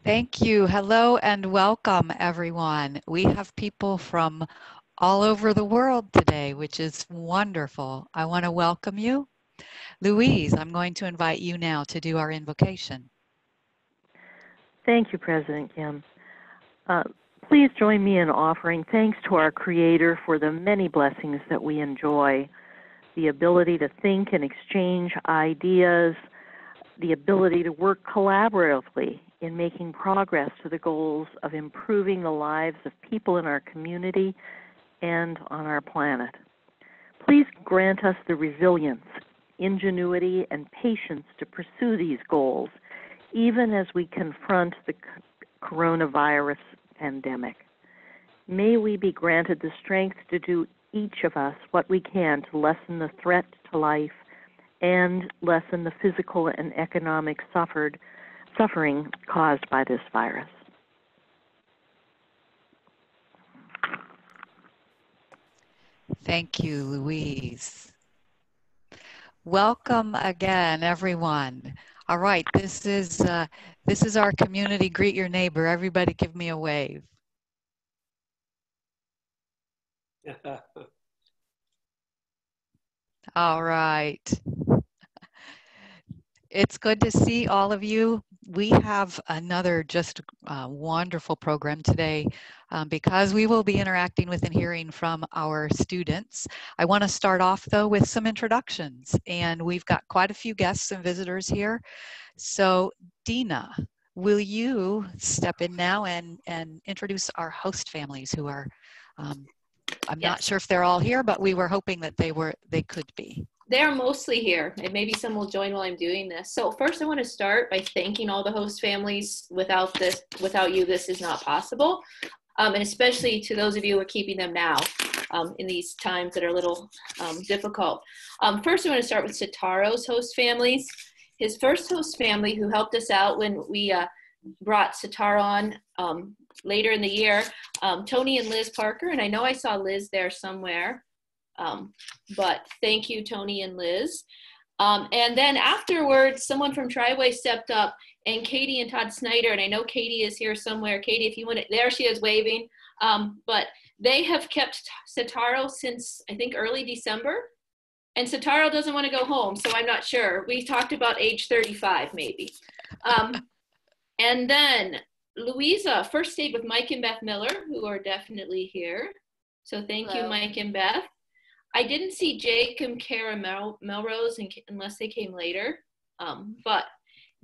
Thank you. Hello and welcome, everyone. We have people from all over the world today, which is wonderful. I want to welcome you. Louise, I'm going to invite you now to do our invocation. Thank you, President Kim. Please join me in offering thanks to our Creator for the many blessings that we enjoy, the ability to think and exchange ideas, the ability to work collaboratively in making progress to the goals of improving the lives of people in our community and on our planet. Please grant us the resilience, ingenuity, and patience to pursue these goals, even as we confront the coronavirus pandemic. May we be granted the strength to do each of us what we can to lessen the threat to life and lessen the physical and economic suffering caused by this virus. Thank you, Louise. Welcome again, everyone. All right, this is our community Greet Your Neighbor. Everybody give me a wave. All right. It's good to see all of you. We have another just wonderful program today because we will be interacting with and hearing from our students. I want to start off though with some introductions, and we've got quite a few guests and visitors here. So Dina, will you step in now and introduce our host families who are, I'm not sure if they're all here, but we were hoping that they could be. They are mostly here, and maybe some will join while I'm doing this. So first I want to start by thanking all the host families. Without you, this is not possible. And especially to those of you who are keeping them now in these times that are a little difficult. First I want to start with Sitaro's host families. His first host family who helped us out when we brought Sitaro on later in the year, Tony and Liz Parker, and I know I saw Liz there somewhere. But thank you, Tony and Liz. And then afterwards, someone from Triway stepped up, and Katie and Todd Snyder, and I know Katie is here somewhere. Katie, if you want to, there she is waving. But they have kept Sitaro since, I think, early December. And Sitaro doesn't want to go home, so I'm not sure. We talked about age 35, maybe. And then Louisa first stayed with Mike and Beth Miller, who are definitely here. So thank you, Mike and Beth. I didn't see Jake and Kara Melrose unless they came later, but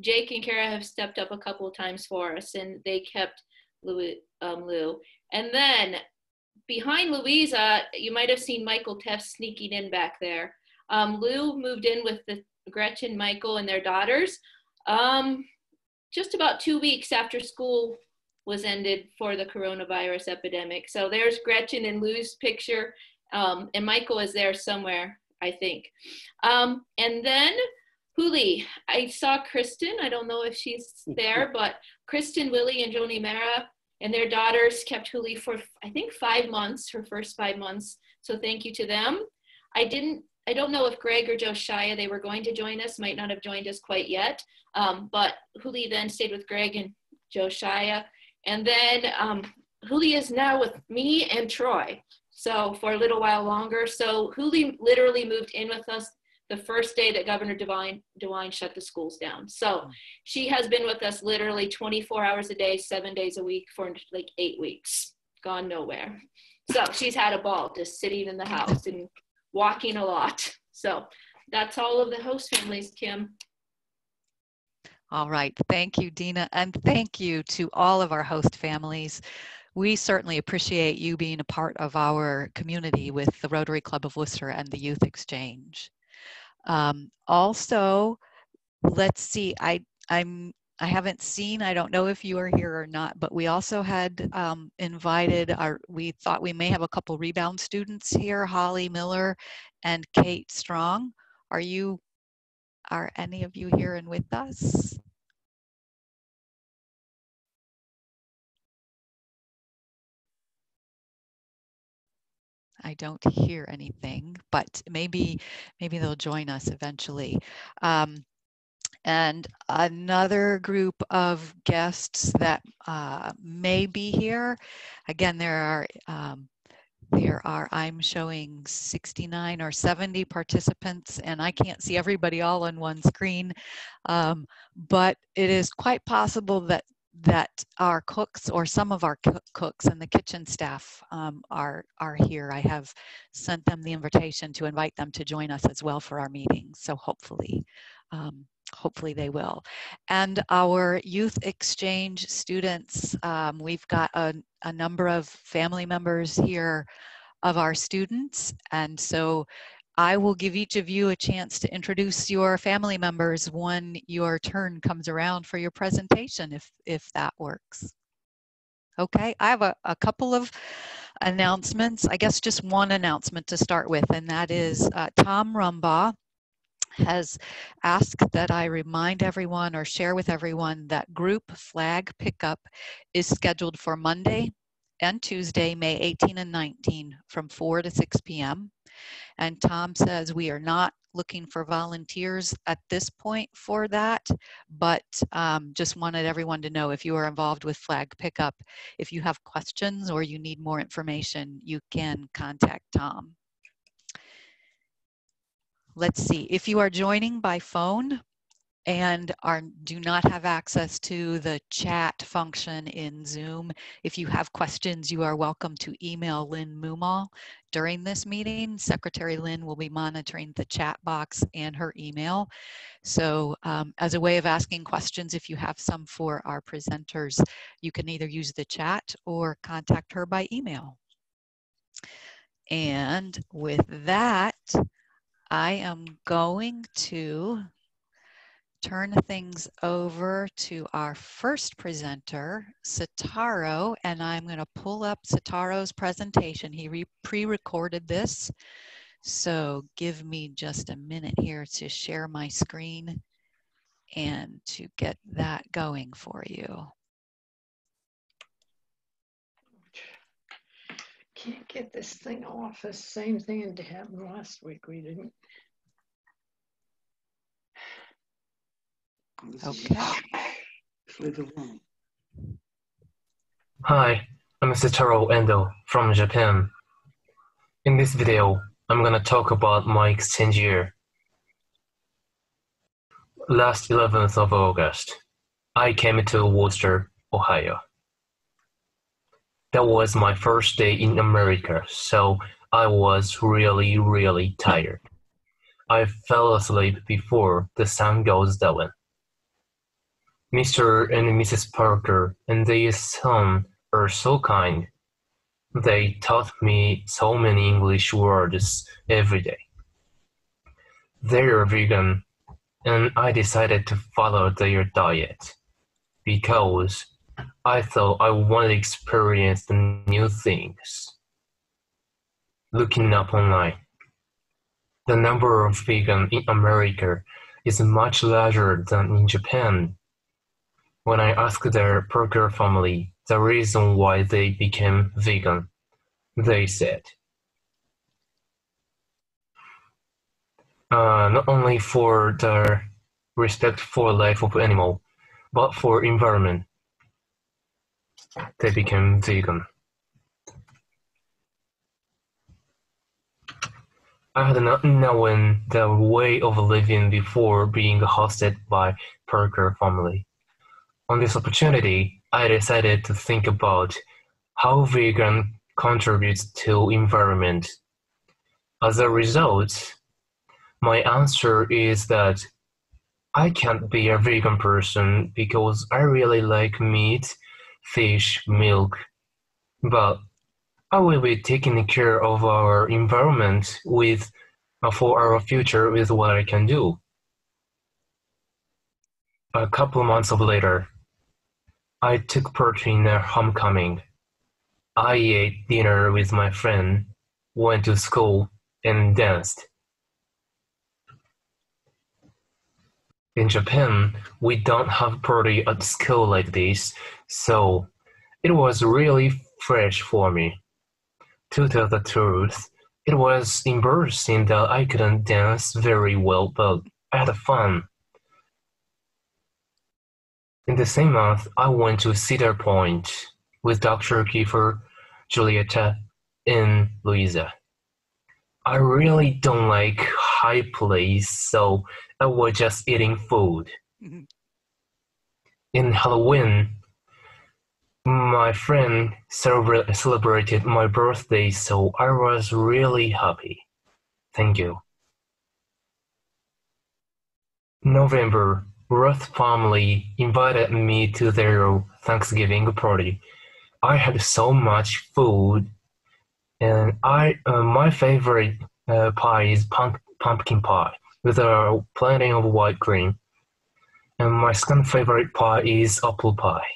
Jake and Kara have stepped up a couple of times for us, and they kept Lou. And then behind Louisa, you might have seen Michael Teff sneaking in back there. Lou moved in with Gretchen, Michael, and their daughters just about 2 weeks after school was ended for the coronavirus epidemic. So there's Gretchen and Lou's picture. And Michael is there somewhere, I think. And then Huli, I saw Kristen. I don't know if she's there, but Kristen, Willie, and Joni Mara and their daughters kept Huli for, I think, 5 months, her first 5 months. So thank you to them. I don't know if Greg or Josiah, they were going to join us, might not have joined us quite yet. But Huli then stayed with Greg and Josiah. And then Huli is now with me and Troy. So for a little while longer. So Huli literally moved in with us the first day that Governor DeWine shut the schools down. So she has been with us literally 24 hours a day, 7 days a week for like 8 weeks, gone nowhere. So she's had a ball just sitting in the house and walking a lot. So that's all of the host families, Kim. All right, thank you, Dina, and thank you to all of our host families. We certainly appreciate you being a part of our community with the Rotary Club of Wooster and the Youth Exchange. Also, let's see, I haven't seen, I don't know if you are here or not, but we also had invited we thought we may have a couple rebound students here, Holly Miller and Kate Strong. Are any of you here and with us? I don't hear anything, but maybe they'll join us eventually. And another group of guests that may be here, again, there are, I'm showing 69 or 70 participants, and I can't see everybody all on one screen, but it is quite possible that our cooks or some of our cooks and the kitchen staff are here. I have sent them the invitation to invite them to join us as well for our meetings, so hopefully they will. And our youth exchange students, we've got a number of family members here of our students, and so I will give each of you a chance to introduce your family members when your turn comes around for your presentation, if that works. Okay, I have a couple of announcements, I guess just one announcement to start with, and that is Tom Rumbaugh has asked that I remind everyone or share with everyone that group flag pickup is scheduled for Monday and Tuesday, May 18 and 19 from 4 to 6 p.m. And Tom says we are not looking for volunteers at this point for that, but just wanted everyone to know if you are involved with flag pickup, if you have questions or you need more information, you can contact Tom. Let's see, if you are joining by phone and do not have access to the chat function in Zoom, if you have questions, you are welcome to email Lynn Mumal during this meeting. Secretary Lynn will be monitoring the chat box and her email. So as a way of asking questions, if you have some for our presenters, you can either use the chat or contact her by email. And with that, I am going to turn things over to our first presenter, Sitaro, and I'm going to pull up Sitaro's presentation. He pre-recorded this, so give me just a minute here to share my screen and to get that going for you. Can't get this thing off. The same thing that happened last week. We didn't. Okay. Hi, I'm Sitaro Endo from Japan. In this video, I'm gonna talk about my exchange year. Last 11th of August, I came to Wooster, Ohio. That was my first day in America, so I was really tired. I fell asleep before the sun goes down. Mr. and Mrs. Parker and their son are so kind. They taught me so many English words every day. They are vegan, and I decided to follow their diet because I thought I wanted to experience the new things. Looking up online, the number of vegans in America is much larger than in Japan. When I asked their Parker family the reason why they became vegan, they said, not only for the respect for life of animal, but for environment. They became vegan. I had not known the way of living before being hosted by Parker family. On this opportunity, I decided to think about how vegan contributes to environment. As a result, my answer is that I can't be a vegan person because I really like meat, fish, milk, but I will be taking care of our environment for our future with what I can do. A couple months later, I took part in a homecoming. I ate dinner with my friend, went to school, and danced. In Japan, we don't have party at school like this, so it was really fresh for me. To tell the truth, it was embarrassing that I couldn't dance very well, but I had fun. In the same month, I went to Cedar Point with Dr. Kiefer, Julieta, and Louisa. I really don't like high place, so I was just eating food. In Halloween, my friend celebrated my birthday, so I was really happy. Thank you. November, Roth family invited me to their Thanksgiving party. I had so much food, and my favorite pie is pumpkin pie with plenty of white cream. And my second favorite pie is apple pie.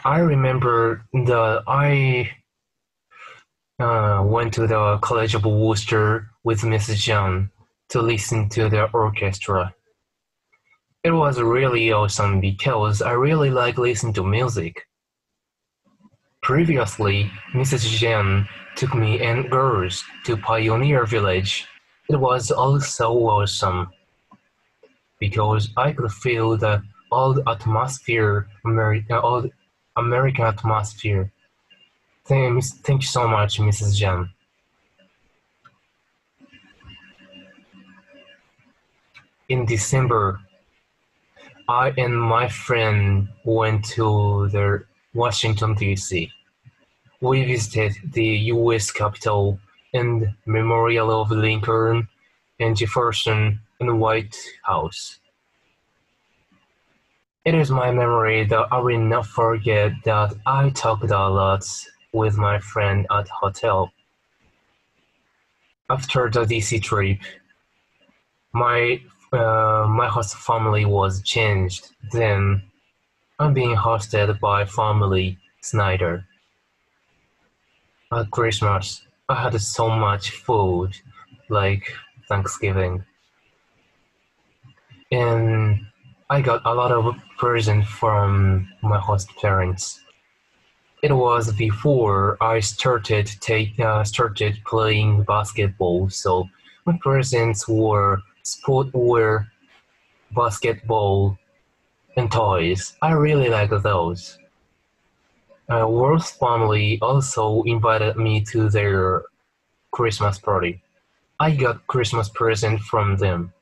I remember that I went to the College of Wooster with Mrs. John to listen to the orchestra. It was really awesome because I really like listening to music. Previously, Mrs. Zhang took me and girls to Pioneer Village. It was also awesome because I could feel the old atmosphere, old American atmosphere. Thank you so much, Mrs. Zhang. In December, I and my friend went to the Washington, D.C. We visited the U.S. Capitol and Memorial of Lincoln and Jefferson and the White House. It is my memory that I will not forget that I talked a lot with my friend at hotel. After the DC trip, my host family was changed. Then I'm being hosted by family Snyder. At Christmas, I had so much food, like Thanksgiving. And I got a lot of presents from my host parents. It was before I started playing basketball, so my presents were sportswear, basketball, and toys. I really like those. Worth's family also invited me to their Christmas party. I got Christmas present from them.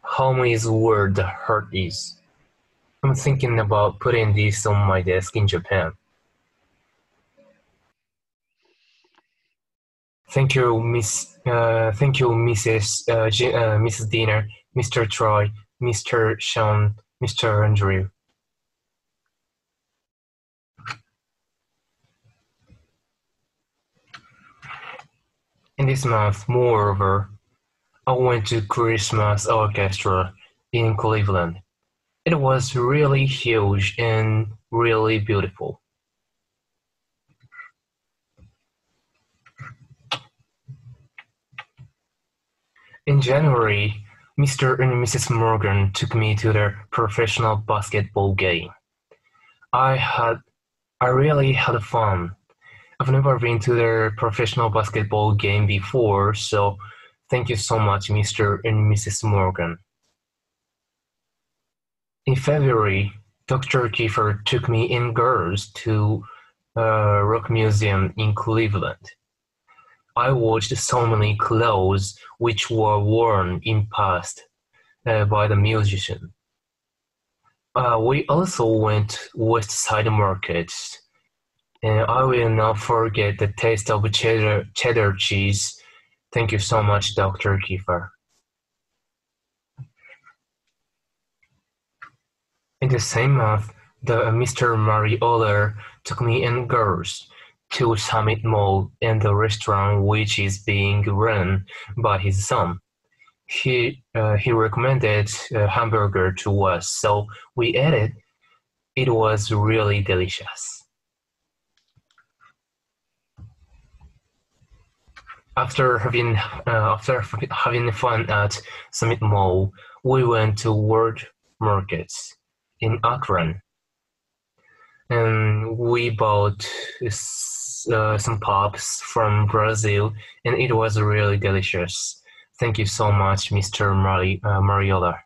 Home is where the heart is. I'm thinking about putting this on my desk in Japan. Thank you, Mrs. Diener, Mr. Troy, Mr. Sean, Mr. Andrew. In this month, moreover, I went to Christmas Orchestra in Cleveland. It was really huge and really beautiful. In January, Mr. and Mrs. Morgan took me to their professional basketball game. I really had fun. I've never been to their professional basketball game before, so thank you so much, Mr. and Mrs. Morgan. In February, Dr. Kiefer took me and girls to a rock museum in Cleveland. I watched so many clothes which were worn in past by the musician. We also went West Side Market, and I will not forget the taste of cheddar cheese. Thank you so much, Dr. Kiefer. In the same month, Mr. Mariola took me and girls to Summit Mall and the restaurant which is being run by his son. He recommended a hamburger to us, so we ate it. It was really delicious. After having fun at Summit Mall, we went to World Markets in Akron, and we bought some pops from Brazil, and it was really delicious. Thank you so much, Mr. Mariola.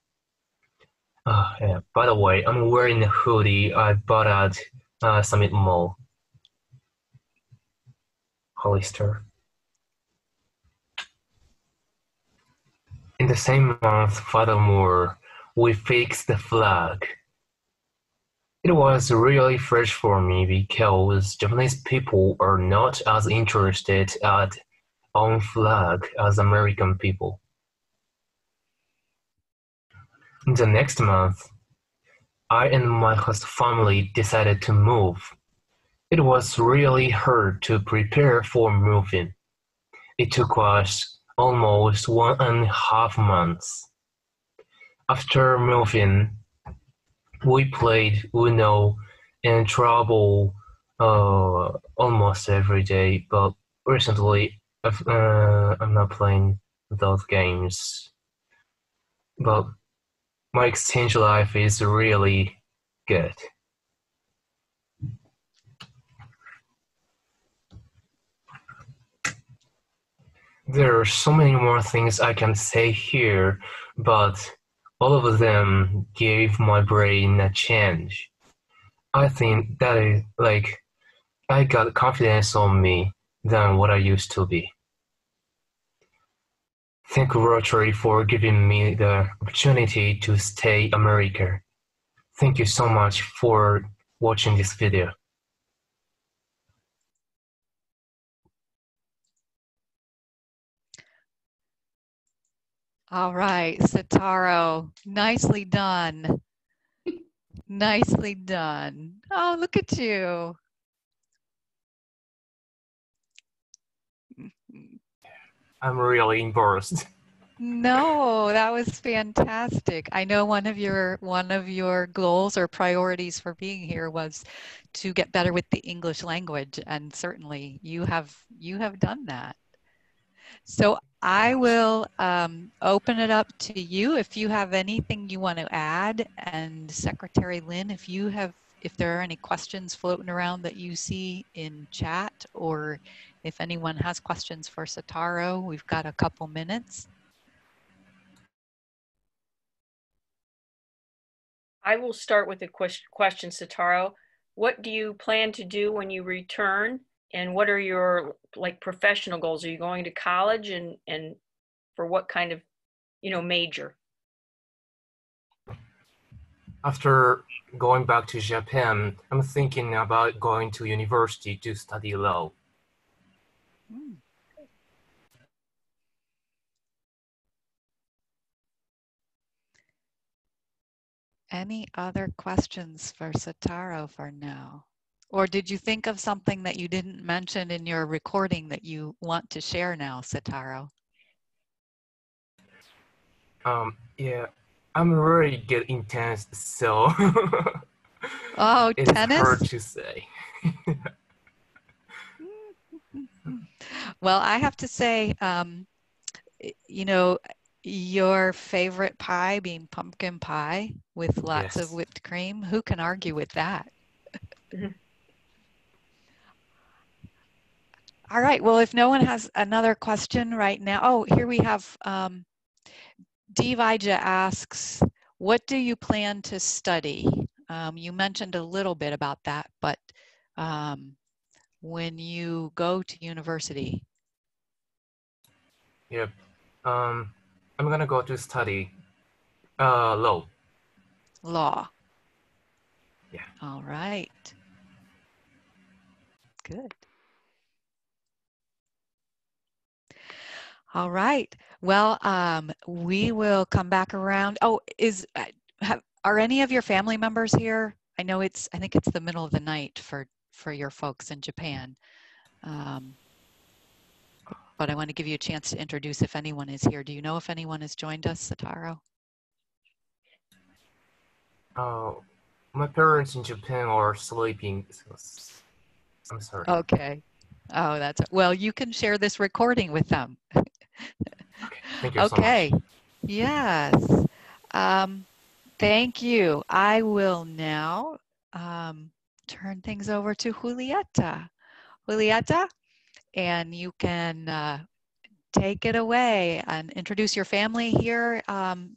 Yeah. By the way, I'm wearing a hoodie I bought at Summit Mall. Hollister. In the same month, furthermore, we fixed the flag. It was really fresh for me because Japanese people are not as interested at own flag as American people. In the next month, I and my host family decided to move. It was really hard to prepare for moving. It took us almost 1.5 months. After moving, we played Uno and Trouble almost every day, but recently I'm not playing those games. But my exchange life is really good. There are so many more things I can say here, but all of them gave my brain a change. I think that is like I got confidence on me than what I used to be. Thank Rotary for giving me the opportunity to stay America. Thank you so much for watching this video. All right, Sataro, nicely done. Nicely done. Oh, look at you. I'm really embarrassed. No, that was fantastic. I know one of your goals or priorities for being here was to get better with the English language, and certainly you have done that. So I will open it up to you if you have anything you want to add, and Secretary Lynn, if there are any questions floating around that you see in chat, or if anyone has questions for Sataro, we've got a couple minutes. I will start with a question, Sataro. What do you plan to do when you return, and what are your professional goals? Are you going to college, and for what kind of major? After going back to Japan, I'm thinking about going to university to study law. Any other questions for Sataro for now? Or did you think of something that you didn't mention in your recording that you want to share now, Sataro? Yeah, I'm really good in tennis, so Oh, it's tennis? hard to say. Well, I have to say, your favorite pie being pumpkin pie with lots of whipped cream, who can argue with that? All right, well, if no one has another question right now, oh, here we have, Divija asks, what do you plan to study? You mentioned a little bit about that, but when you go to university? Yep. I'm gonna go to study law. Law. Yeah. All right. Good. All right. Well, we will come back around. Oh, are any of your family members here? I think it's the middle of the night for your folks in Japan. But I want to give you a chance to introduce if anyone is here. Do you know if anyone has joined us, Sataro? Oh, my parents in Japan are sleeping. I'm sorry. Okay. Oh, well, you can share this recording with them. Okay, thank you so much. Okay. Yes. Thank you. I will now turn things over to Julieta. Julieta, and you can take it away and introduce your family here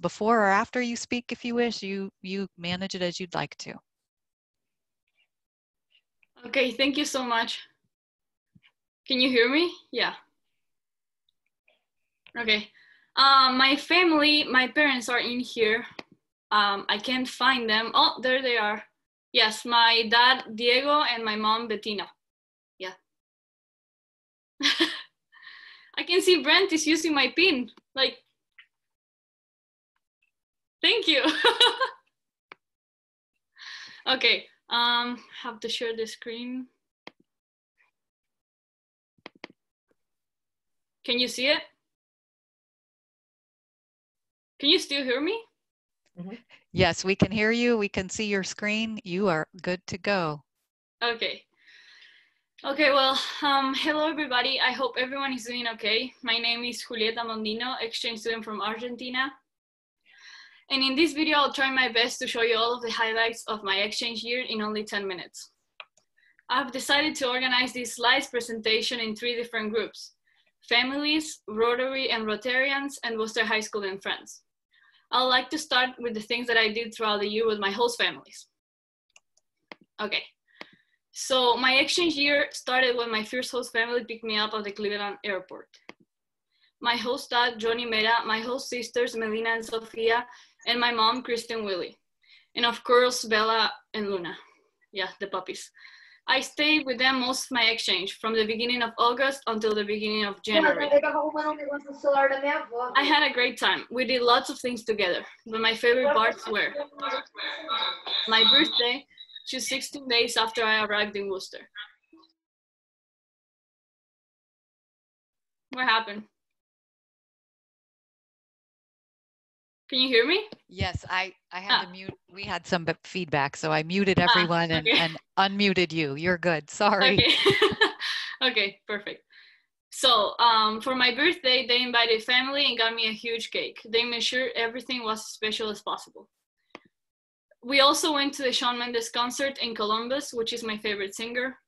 before or after you speak if you wish. You manage it as you'd like to. Okay, thank you so much. Can you hear me? Yeah. Okay. My family, my parents are in here. I can't find them. Oh, there they are. Yes, my dad, Diego, and my mom, Bettina. Yeah. I can see Brent is using my pin. Like, thank you. Okay, have to share the screen. Can you see it? Can you still hear me? Mm-hmm. Yes, we can hear you. We can see your screen. You are good to go. Okay. Okay, well, hello everybody. I hope everyone is doing okay. My name is Julieta Mondino, exchange student from Argentina. And in this video, I'll try my best to show you all of the highlights of my exchange year in only 10 minutes. I've decided to organize this slides presentation in 3 different groups: families, Rotary and Rotarians, and Wooster High School and friends. I'd like to start with the things that I did throughout the year with my host families. Okay. So my exchange year started when my first host family picked me up at the Cleveland airport. My host dad, Johnny Mera, my host sisters, Melina and Sofia, and my mom, Kristen Willie. And of course, Bella and Luna. Yeah, the puppies. I stayed with them most of my exchange, from the beginning of August until the beginning of January. I had a great time. We did lots of things together, but my favorite parts were my birthday, just 16 days after I arrived in Wooster. What happened? Can you hear me? Yes, I had to mute. We had some feedback, so I muted everyone and unmuted you. You're good. Sorry. Okay. Okay, perfect. So for my birthday, they invited family and got me a huge cake. They made sure everything was as special as possible. We also went to the Shawn Mendes concert in Columbus, which is my favorite singer.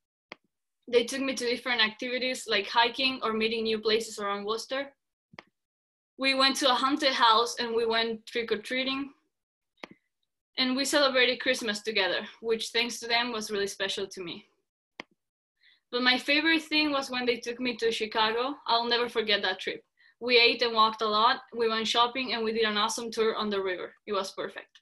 They took me to different activities like hiking or meeting new places around Wooster. We went to a haunted house and we went trick-or-treating. And we celebrated Christmas together, which thanks to them was really special to me. But my favorite thing was when they took me to Chicago. I'll never forget that trip. We ate and walked a lot, we went shopping, and we did an awesome tour on the river. It was perfect.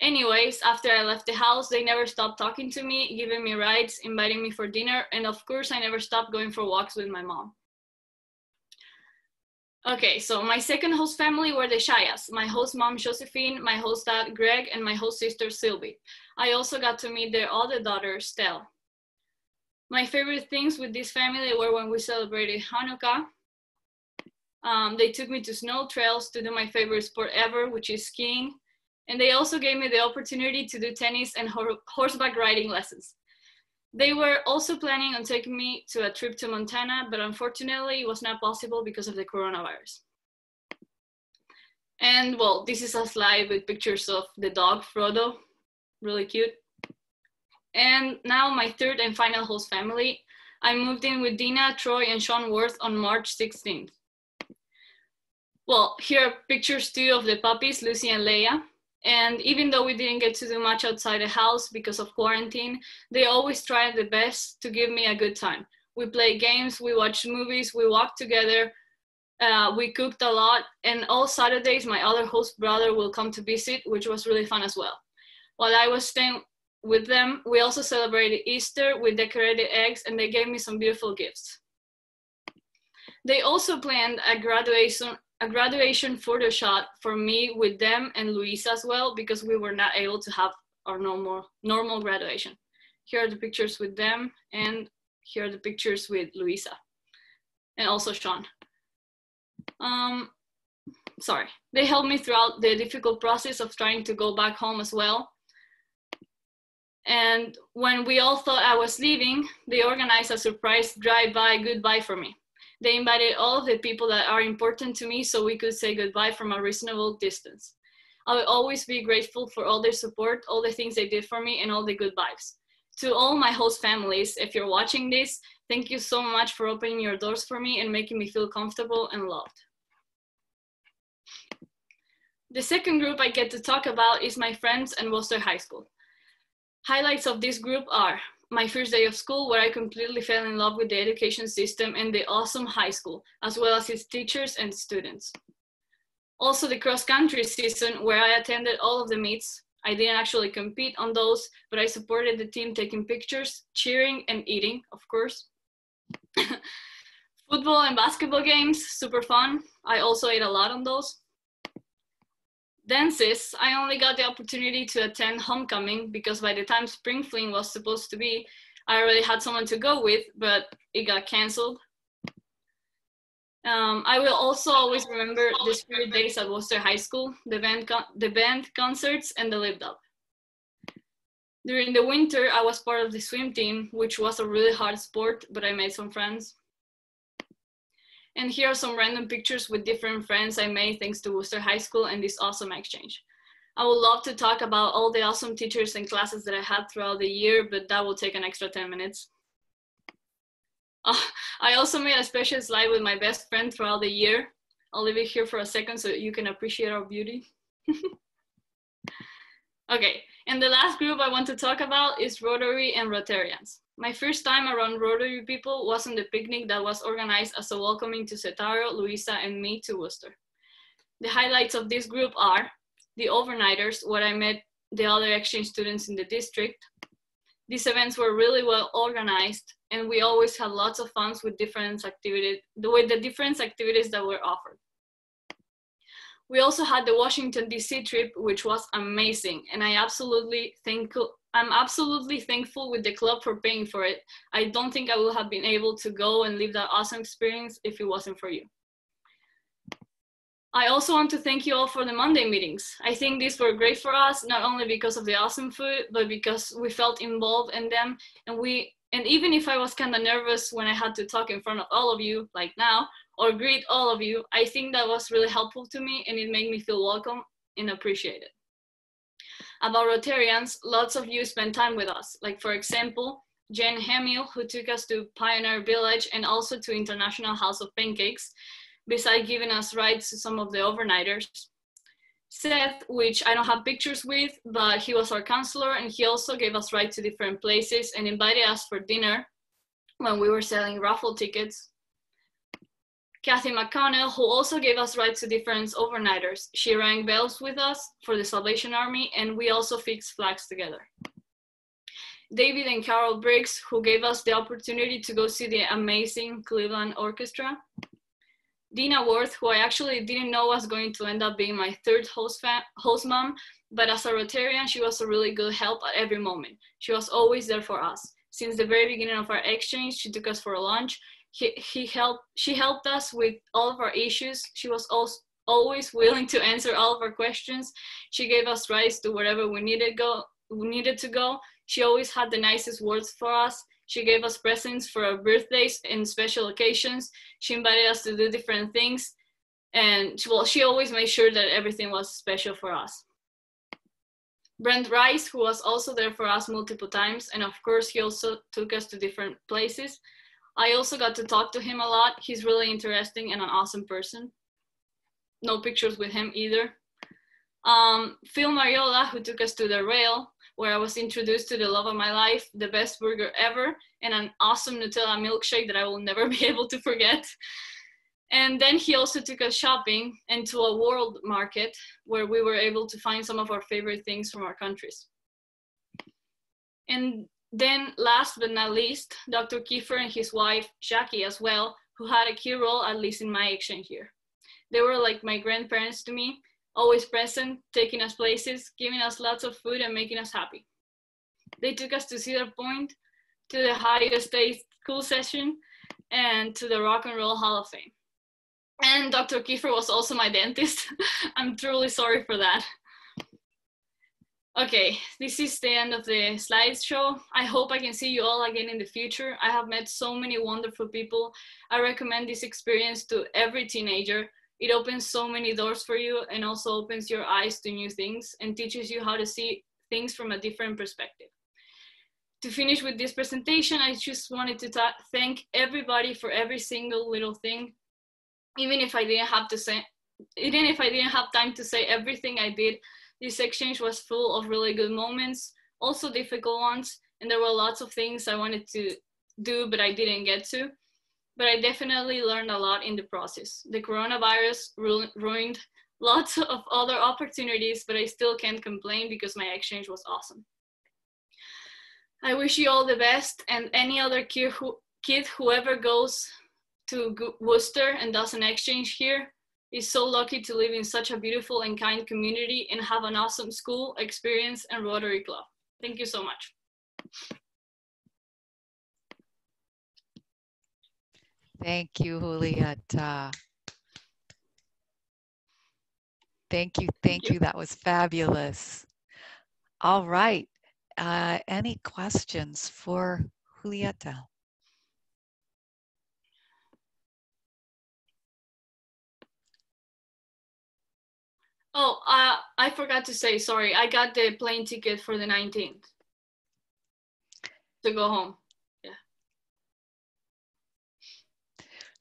Anyways, after I left the house, they never stopped talking to me, giving me rides, inviting me for dinner, and of course, I never stopped going for walks with my mom. Okay, so my second host family were the Shayas, my host mom, Josephine, my host dad, Greg, and my host sister, Sylvie. I also got to meet their other daughter, Stell. My favorite things with this family were when we celebrated Hanukkah. They took me to snow trails to do my favorite sport ever, which is skiing. And they also gave me the opportunity to do tennis and horseback riding lessons. They were also planning on taking me to a trip to Montana, but unfortunately it was not possible because of the coronavirus. And well, this is a slide with pictures of the dog, Frodo, really cute. And now my third and final host family. I moved in with Dina, Troy, and Sean Worth on March 16th. Well, here are pictures too of the puppies, Lucy and Leia. And even though we didn't get to do much outside the house because of quarantine, they always tried their best to give me a good time. We played games, we watched movies, we walked together, we cooked a lot, and all Saturdays my other host brother will come to visit, which was really fun as well. While I was staying with them, we also celebrated Easter with decorated eggs, and they gave me some beautiful gifts. They also planned a graduation photo shot for me with them and Luisa as well, because we were not able to have our normal graduation. Here are the pictures with them, and here are the pictures with Luisa, and also Sean. Sorry, they helped me throughout the difficult process of trying to go back home as well. And when we all thought I was leaving, they organized a surprise drive-by goodbye for me. They invited all of the people that are important to me so we could say goodbye from a reasonable distance. I will always be grateful for all their support, all the things they did for me, and all the good vibes. To all my host families, if you're watching this, thank you so much for opening your doors for me and making me feel comfortable and loved. The second group I get to talk about is my friends and Wooster High School. Highlights of this group are my first day of school, where I completely fell in love with the education system and the awesome high school, as well as its teachers and students. Also the cross-country season, where I attended all of the meets. I didn't actually compete on those, but I supported the team taking pictures, cheering, and eating, of course. Football and basketball games, super fun. I also ate a lot on those. Dances, I only got the opportunity to attend homecoming because by the time spring fling was supposed to be, I already had someone to go with, but it got canceled. I will also always remember the spirit days at Wooster High School, the band concerts, and the lived up. During the winter, I was part of the swim team, which was a really hard sport, but I made some friends. And here are some random pictures with different friends I made thanks to Wooster High School and this awesome exchange. I would love to talk about all the awesome teachers and classes that I had throughout the year, but that will take an extra 10 minutes. I also made a special slide with my best friend throughout the year. I'll leave it here for a second so you can appreciate our beauty. Okay, and the last group I want to talk about is Rotary and Rotarians. My first time around Rotary people was on the picnic that was organized as a welcoming to Setaro, Luisa, and me to Wooster. The highlights of this group are the overnighters, where I met the other exchange students in the district. These events were really well organized, and we always had lots of fun with the different activities that were offered. We also had the Washington, D.C. trip, which was amazing, and I'm absolutely thankful with the club for paying for it. I don't think I would have been able to go and live that awesome experience if it wasn't for you. I also want to thank you all for the Monday meetings. I think these were great for us, not only because of the awesome food, but because we felt involved in them. And even if I was kind of nervous when I had to talk in front of all of you, like now, or greet all of you, I think that was really helpful to me, and it made me feel welcome and appreciated. About Rotarians, lots of you spent time with us. Like, for example, Jen Hamill, who took us to Pioneer Village and also to International House of Pancakes, besides giving us rides to some of the overnighters. Seth, which I don't have pictures with, but he was our counselor, and he also gave us rides to different places and invited us for dinner when we were selling raffle tickets. Kathy McConnell, who also gave us rides to different overnighters. She rang bells with us for the Salvation Army, and we also fixed flags together. David and Carol Briggs, who gave us the opportunity to go see the amazing Cleveland Orchestra. Dina Worth, who I actually didn't know was going to end up being my third host mom, but as a Rotarian, she was a really good help at every moment. She was always there for us. Since the very beginning of our exchange, she took us for a lunch. She helped us with all of our issues. She was always willing to answer all of our questions. She gave us rides to wherever we needed to go. She always had the nicest words for us. She gave us presents for our birthdays and special occasions. She invited us to do different things. And she always made sure that everything was special for us. Brent Rice, who was also there for us multiple times. And of course, he also took us to different places. I also got to talk to him a lot. He's really interesting and an awesome person. No pictures with him either. Phil Mariola, who took us to the Rail, where I was introduced to the love of my life, the best burger ever, and an awesome Nutella milkshake that I will never be able to forget. And then he also took us shopping and to a world market where we were able to find some of our favorite things from our countries. And then last but not least, Dr. Kiefer and his wife, Jackie, as well, who had a key role, at least in my exchange here. They were like my grandparents to me, always present, taking us places, giving us lots of food and making us happy. They took us to Cedar Point, to the Ohio State School Session, and to the Rock and Roll Hall of Fame. And Dr. Kiefer was also my dentist. I'm truly sorry for that. Okay, this is the end of the slideshow. I hope I can see you all again in the future. I have met so many wonderful people. I recommend this experience to every teenager. It opens so many doors for you and also opens your eyes to new things and teaches you how to see things from a different perspective. to finish with this presentation, I just wanted to thank everybody for every single little thing. Even if I didn't have time to say everything I did, this exchange was full of really good moments, also difficult ones, and there were lots of things I wanted to do, but I didn't get to. But I definitely learned a lot in the process. The coronavirus ruined lots of other opportunities, but I still can't complain because my exchange was awesome. I wish you all the best, and any other kid whoever goes to Wooster and does an exchange here is so lucky to live in such a beautiful and kind community and have an awesome school experience and Rotary Club. Thank you so much. Thank you, Julieta. Thank you. That was fabulous. All right. Any questions for Julieta? Oh, I forgot to say, sorry. I got the plane ticket for the 19th to go home. Yeah.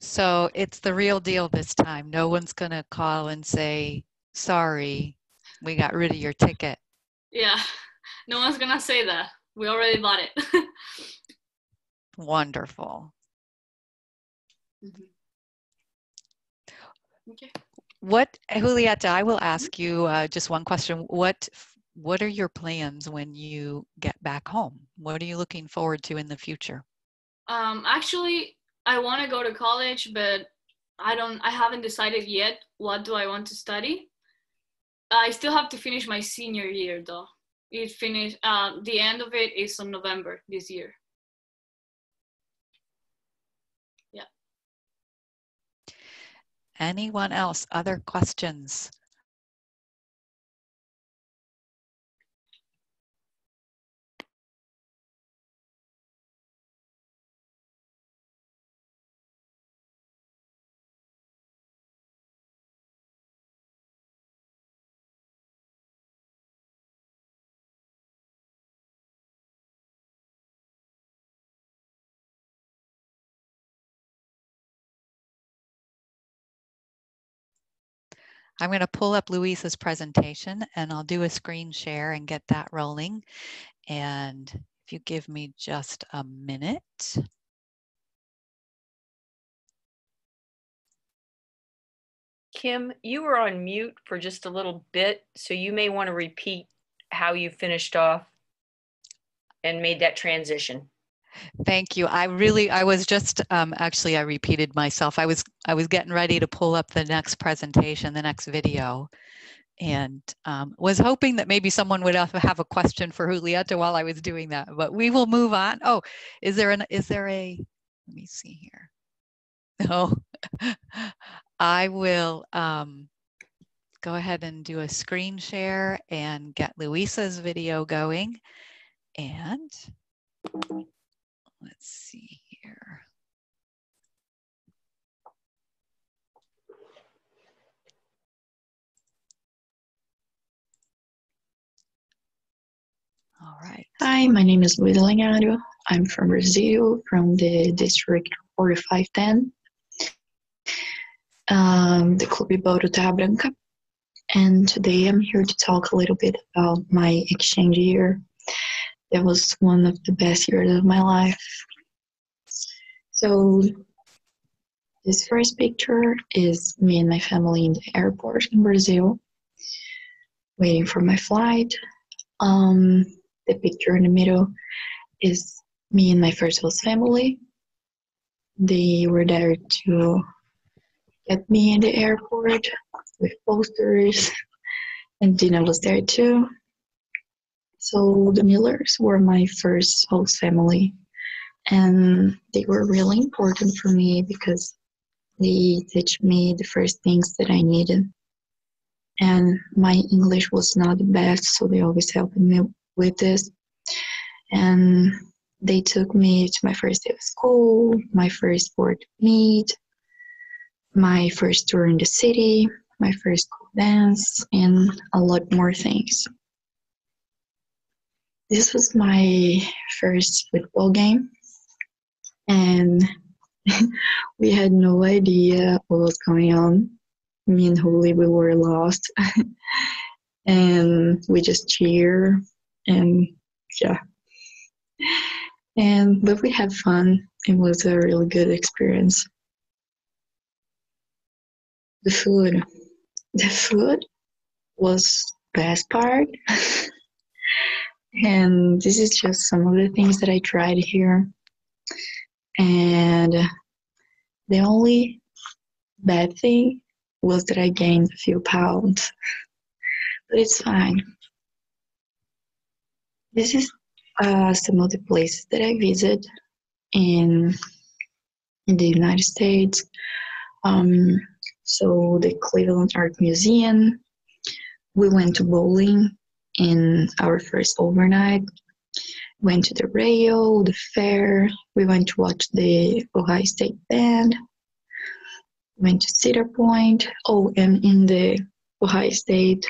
So it's the real deal this time. No one's going to call and say, sorry, we got rid of your ticket. Yeah, no one's going to say that. We already bought it. Wonderful. Mm-hmm. Okay. Julieta, I will ask you just one question. What are your plans when you get back home? What are you looking forward to in the future? Actually, I want to go to college, but I haven't decided yet what do I want to study. I still have to finish my senior year though. The end of it is on November this year. Yeah. Anyone else? Other questions? I'm going to pull up Luisa's presentation and I'll do a screen share and get that rolling. And if you give me just a minute. Kim, you were on mute for just a little bit, so you may want to repeat how you finished off and made that transition. Thank you. I was just, actually I repeated myself. I was getting ready to pull up the next presentation, the next video, and was hoping that maybe someone would have a question for Julieta while I was doing that, but we will move on. Oh, is there a, let me see here. No, I will go ahead and do a screen share and get Luisa's video going. And let's see here. All right. Hi, my name is Luisa Lenharo. I'm from Brazil, from the district 4510, the Clube Bauru Terra Branca. And today I'm here to talk a little bit about my exchange year. It was one of the best years of my life. So this first picture is me and my family in the airport in Brazil, waiting for my flight. The picture in the middle is me and my first host family. They were there to get me in the airport with posters, and Dina was there too. So the Millers were my first host family, and they were really important for me because they teach me the first things that I needed. And my English was not the best, so they always helped me with this. And they took me to my first day of school, my first sport meet, my first tour in the city, my first school dance, and a lot more things. This was my first football game, and we had no idea what was going on. Me and Holy, we were lost, and we just cheer, and yeah. But we had fun. It was a really good experience. The food was best part. And this is just some of the things that I tried here. And the only bad thing was that I gained a few pounds, but it's fine. This is some of the places that I visit in the United States. So the Cleveland Art Museum. We went to bowling in our first overnight. Went to the rail, the fair. We went to watch the Ohio State Band. Went to Cedar Point. Oh, and in the Ohio State,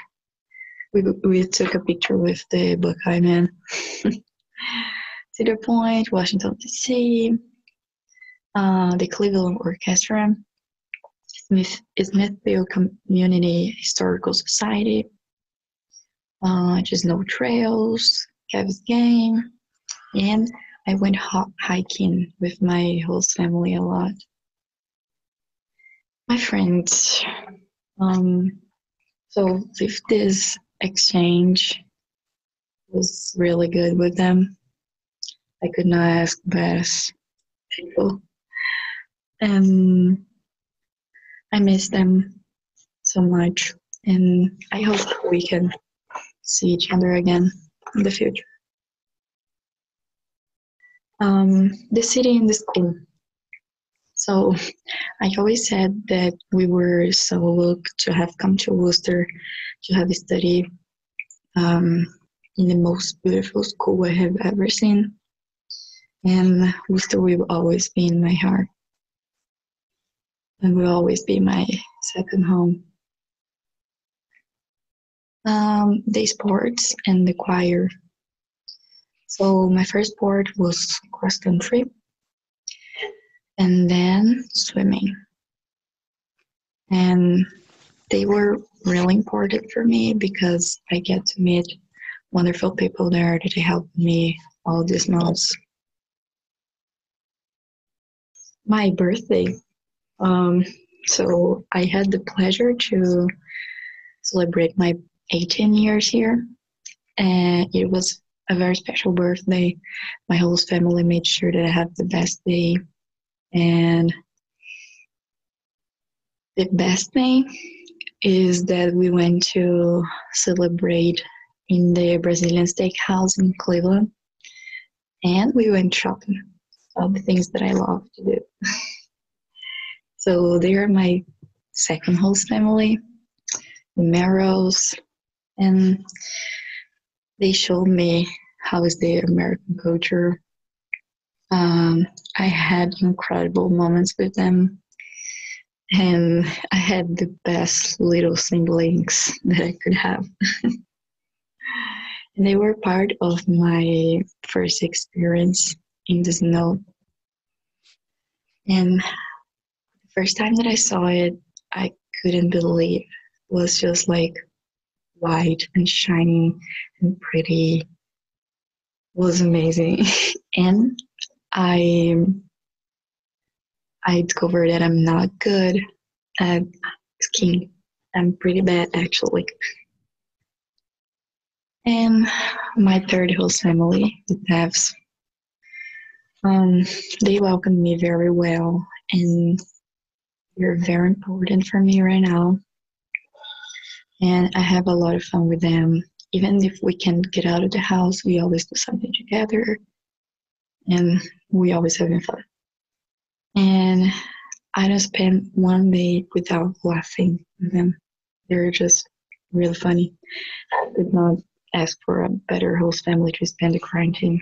we took a picture with the Buckeye man. Cedar Point, Washington, D.C., the Cleveland Orchestra, Smithfield Community Historical Society, just no trails, Kevin's game, and I went hiking with my host family a lot. My friends, so if this exchange was really good with them, I could not ask best people. And I miss them so much, and I hope we can see each other again in the future. The city and the school. So I always said that we were so lucky to have come to Wooster to have studied in the most beautiful school I have ever seen. And Wooster will always be in my heart. And will always be my second home. The sports and the choir. So my first sport was cross country, and then swimming. And they were really important for me because I get to meet wonderful people there that helped me all these months. My birthday. So I had the pleasure to celebrate my 18 years here, and it was a very special birthday. My whole family made sure that I had the best day, and the best thing is that we went to celebrate in the Brazilian steakhouse in Cleveland, and we went shopping, all the things that I love to do. So they are my second host family, the Marrows, and they showed me how is the American culture. I had incredible moments with them, and I had the best little siblings that I could have. And they were part of my first experience in the snow. And the first time that I saw it, I couldn't believe. It was just like white and shiny and pretty. It was amazing. And I discovered that I'm not good at skiing. I'm pretty bad, actually. And my third host family, the Tavs, they welcomed me very well, and they're very important for me right now. And I have a lot of fun with them. Even if we can't get out of the house, we always do something together, and we always having fun. And I don't spend one day without laughing with them. They're just really funny. I could not ask for a better host family to spend the quarantine.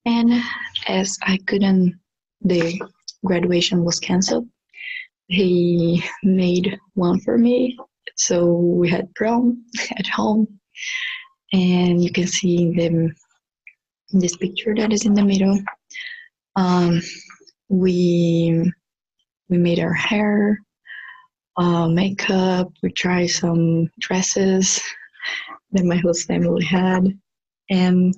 And as the graduation was canceled, he made one for me. So we had prom at home, and you can see them In this picture that is in the middle, we made our hair, makeup, we tried some dresses that my host family had, and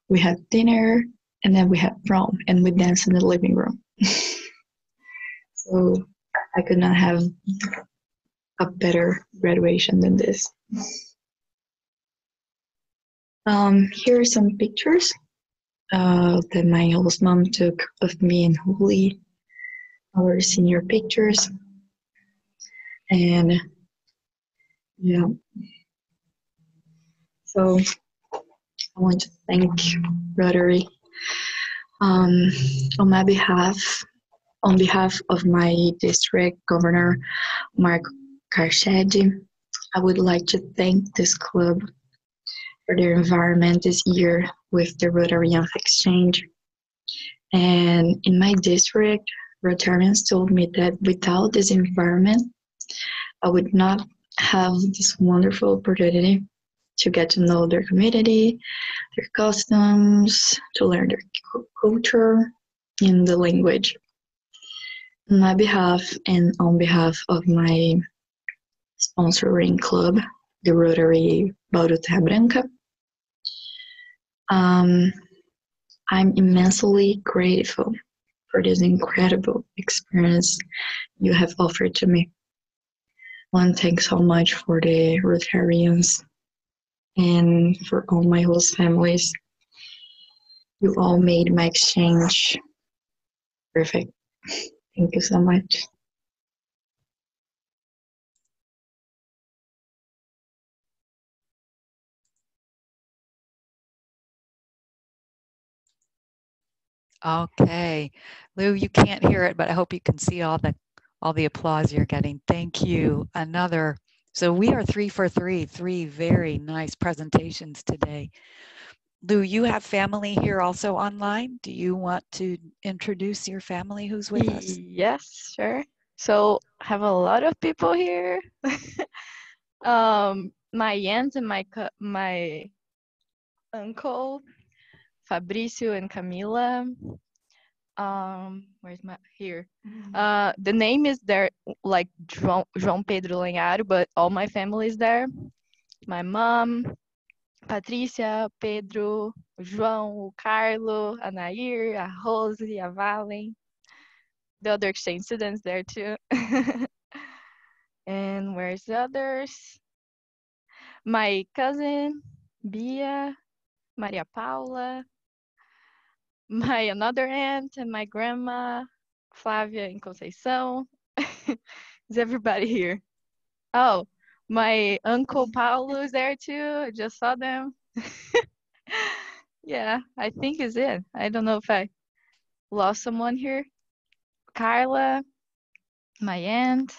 we had dinner, and then we had prom, and we danced in the living room. So I could not have a better graduation than this. Here are some pictures that my host mom took of me and Julie, our senior pictures. And yeah, so I want to thank Rotary on my behalf, on behalf of my district governor, Mark Karshedi. I would like to thank this club for their environment this year with the Rotary Youth Exchange. And in my district, Rotarians told me that without this environment, I would not have this wonderful opportunity to get to know their community, their customs, to learn their culture and the language. On my behalf and on behalf of my sponsoring club, the Rotary Bauru Terra Branca, I'm immensely grateful for this incredible experience you have offered to me. One, thanks so much for the Rotarians and for all my host families. You all made my exchange perfect. Thank you so much. Okay, Lou, you can't hear it, but I hope you can see all the applause you're getting. Thank you. So we are 3 for 3, 3 very nice presentations today. Lou, you have family here also online. Do you want to introduce your family who's with us? Yes, sure. So I have a lot of people here. My aunt and my uncle, Fabricio and Camila. Where's my here? The name is there, like João Pedro Lenharo, but all my family is there. My mom, Patrícia, Pedro, o João, o Carlo, a Nair, a Rose, a Valen. The other exchange students there too. And where's the others? My cousin, Bia, Maria Paula, my another aunt, and my grandma, Flavia and Conceição. Is everybody here? Oh, my uncle Paulo is there too. I just saw them. Yeah, I think is it. I don't know if I lost someone here. Carla, my aunt.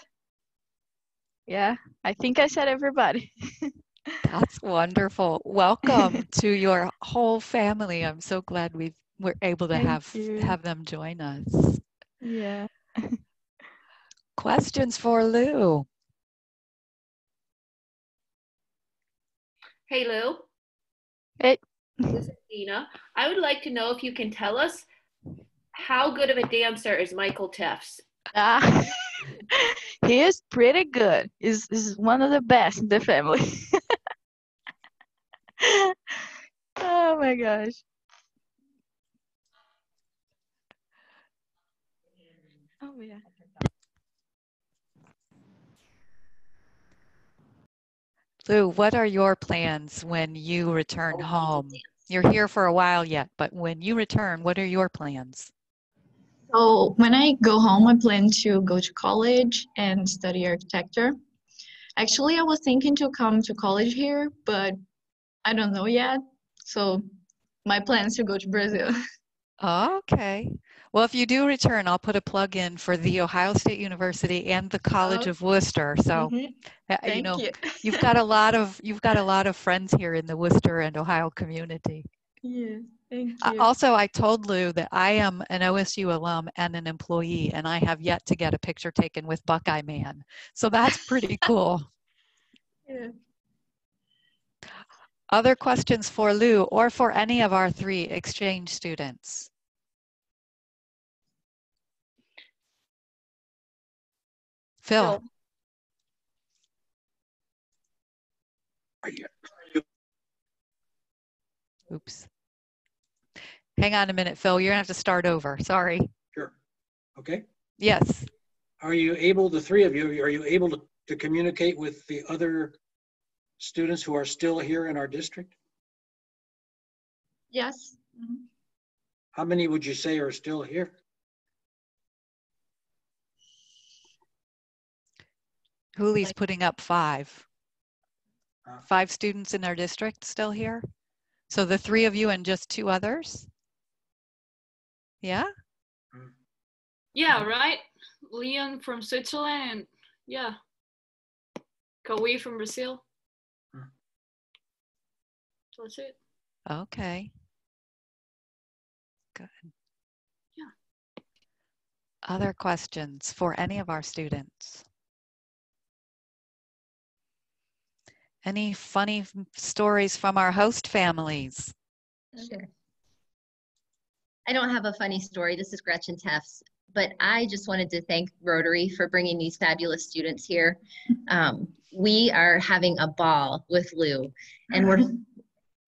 Yeah, I think I said everybody. That's wonderful. Welcome to your whole family. I'm so glad we're able to have them join us. Yeah. Questions for Lou? Hey, Lou. Hey. This is Dina. I would like to know if you can tell us how good of a dancer is Michael Teffs? He is pretty good. He's one of the best in the family. Oh my gosh. Oh yeah. Lou, what are your plans when you return home? You're here for a while yet, but when you return, what are your plans? So when I go home, I plan to go to college and study architecture. Actually, I was thinking to come to college here, but I don't know yet. So my plan is to go to Brazil. Okay. Well, if you do return, I'll put a plug in for the Ohio State University and the College of Worcester. So, Thank you. You've got a lot of friends here in the Worcester and Ohio community. Yeah, thank you. Also, I told Lou that I am an OSU alum and an employee, and I have yet to get a picture taken with Buckeye Man. So that's pretty cool. Yeah. Other questions for Lou or for any of our 3 exchange students? Phil. Oops. Hang on a minute, Phil. You're gonna have to start over. Sorry. Sure. Okay. Yes. Are you able, the 3 of you, are you able to communicate with the other students who are still here in our district? Yes. How many would you say are still here? Hoolie's putting up 5. 5 students in our district still here? So the 3 of you and just 2 others? Yeah? Yeah, right? Leon from Switzerland, and yeah. Kawhi from Brazil. So that's it. Okay. Good. Yeah. Other questions for any of our students? Any funny stories from our host families? Sure. I don't have a funny story. This is Gretchen Tefts, but I just wanted to thank Rotary for bringing these fabulous students here. We are having a ball with Lou, and we're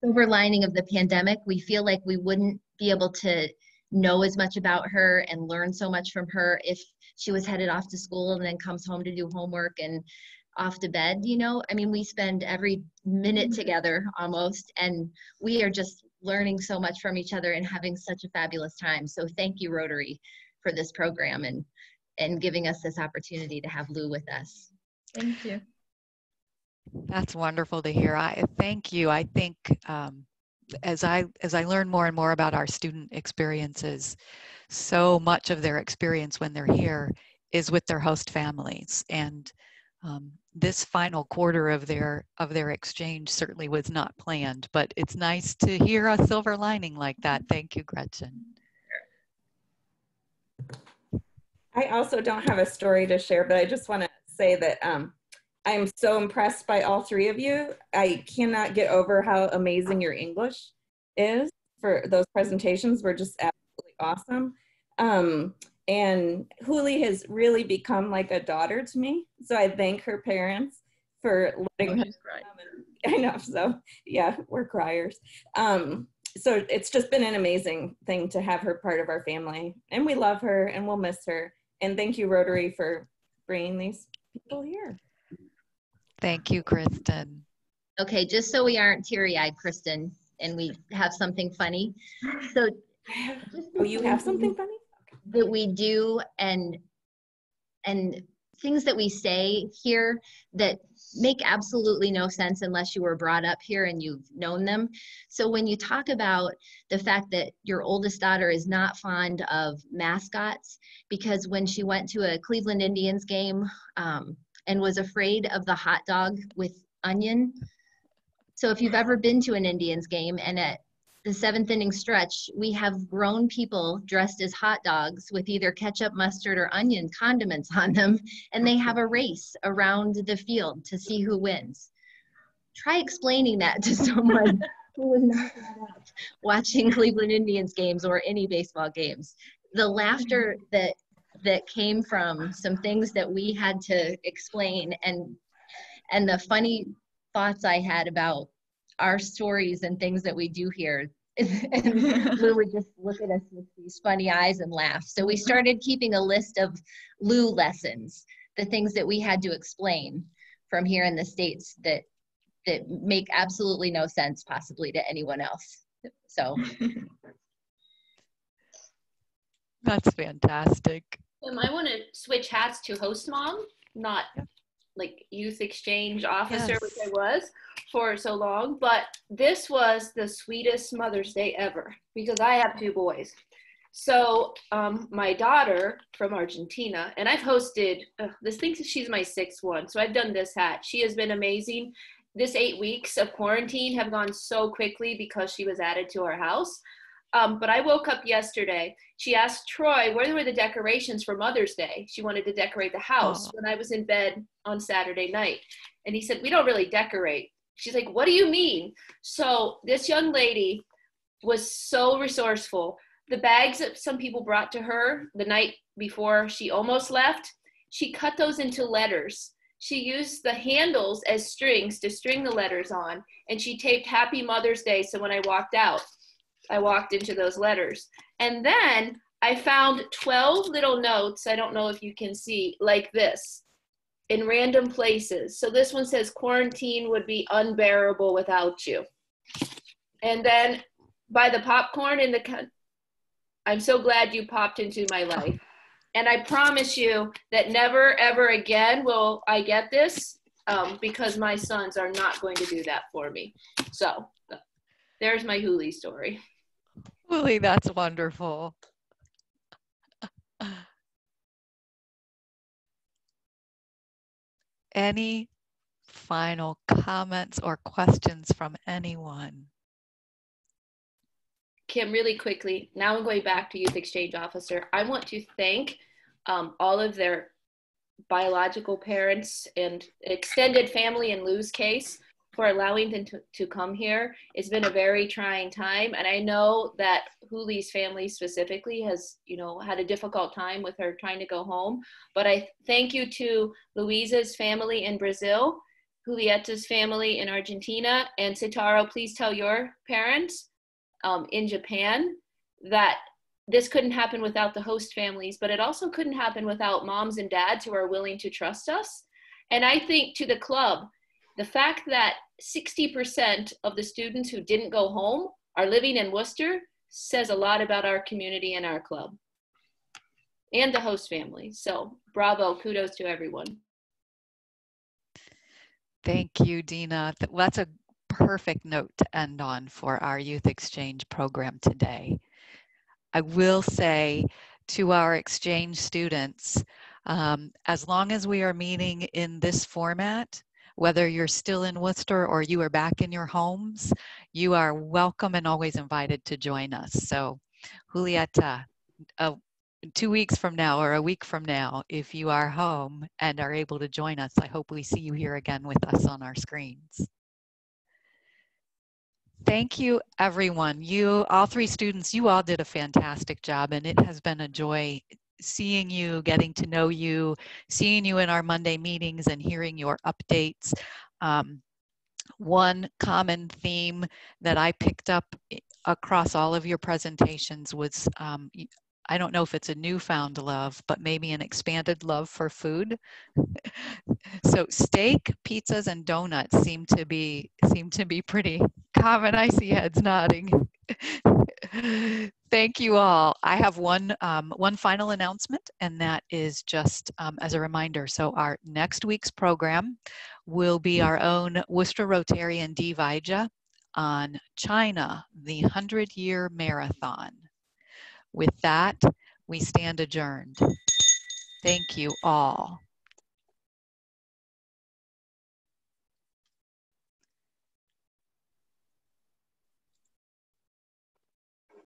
silver lining of the pandemic. We feel like we wouldn't be able to know as much about her and learn so much from her if she was headed off to school and then comes home to do homework and off to bed, you know? I mean, we spend every minute together almost, and we are just learning so much from each other and having such a fabulous time. So thank you, Rotary, for this program and giving us this opportunity to have Lou with us. Thank you. That's wonderful to hear. I thank you. I think as I learn more and more about our student experiences, so much of their experience when they're here is with their host families, and this final quarter of their exchange certainly was not planned, but it's nice to hear a silver lining like that. Thank you, Gretchen. I also don't have a story to share, but I just want to say that I'm so impressed by all 3 of you. I cannot get over how amazing your English is. For those presentations were just absolutely awesome. And Huli has really become like a daughter to me. So I thank her parents for letting her cry. I know, so yeah, we're criers. So it's just been an amazing thing to have her part of our family. And we love her and we'll miss her. And thank you, Rotary, for bringing these people here. Thank you, Kristen. Okay, just so we aren't teary-eyed, Kristen, and we have something funny. So, oh, you have something funny? That we do and things that we say here that make absolutely no sense unless you were brought up here and you've known them. So when you talk about the fact that your oldest daughter is not fond of mascots because when she went to a Cleveland Indians game and was afraid of the hot dog with onion. So if you've ever been to an Indians game and at the 7th inning stretch, we have grown people dressed as hot dogs with either ketchup, mustard, or onion condiments on them, and they have a race around the field to see who wins. Try explaining that to someone who was not brought up watching Cleveland Indians games or any baseball games. The laughter that came from some things that we had to explain and the funny thoughts I had about our stories and things that we do here. And Lou would just look at us with these funny eyes and laugh. So we started keeping a list of Lou lessons, the things that we had to explain from here in the States that make absolutely no sense possibly to anyone else. So that's fantastic. I want to switch hats to host mom, not like youth exchange officer, which I was for so long, but this was the sweetest Mother's Day ever because I have 2 boys. So my daughter from Argentina, and I've hosted, this thing, she's my 6th one, so I've done this hat. She has been amazing. This 8 weeks of quarantine have gone so quickly because she was added to our house. But I woke up yesterday. She asked Troy, where were the decorations for Mother's Day? She wanted to decorate the house when I was in bed on Saturday night. And he said, we don't really decorate. She's like, what do you mean? So this young lady was so resourceful. The bags that some people brought to her the night before she almost left, she cut those into letters. She used the handles as strings to string the letters on, and she taped Happy Mother's Day. So when I walked out, I walked into those letters. And then I found 12 little notes, I don't know if you can see, like this, in random places. So this one says, quarantine would be unbearable without you. And then by the popcorn in the, I'm so glad you popped into my life. And I promise you that never, ever again will I get this because my sons are not going to do that for me. So there's my Huli story. Huli, that's wonderful. Any final comments or questions from anyone? Kim, really quickly, now I'm going back to Youth Exchange Officer. I want to thank all of their biological parents and extended family in Lou's case for allowing them to come here. It's been a very trying time. And I know that Huli's family specifically has, had a difficult time with her trying to go home. But I thank you to Luisa's family in Brazil, Julietta's family in Argentina, and Sitaro, please tell your parents in Japan that this couldn't happen without the host families, but it also couldn't happen without moms and dads who are willing to trust us. And I think to the club, the fact that 60% of the students who didn't go home are living in Wooster says a lot about our community and our club and the host family. So bravo, kudos to everyone. Thank you, Dina. That's a perfect note to end on for our youth exchange program today. I will say to our exchange students, as long as we are meeting in this format, whether you're still in Worcester or you are back in your homes, you are welcome and always invited to join us. So Julieta, 2 weeks from now or a week from now, if you are home and are able to join us, I hope we see you here again with us on our screens. Thank you, everyone. You, all three students, you all did a fantastic job, and it has been a joy seeing you, getting to know you, seeing you in our Monday meetings and hearing your updates. One common theme that I picked up across all of your presentations was, I don't know if it's a newfound love, but maybe an expanded love for food. So steak, pizzas, and donuts seem to be pretty common. I see heads nodding. Thank you all. I have one final announcement, and that is just as a reminder. So our next week's program will be our own Wooster Rotary and Dee Vija on China, the 100-year marathon. With that, we stand adjourned. Thank you all.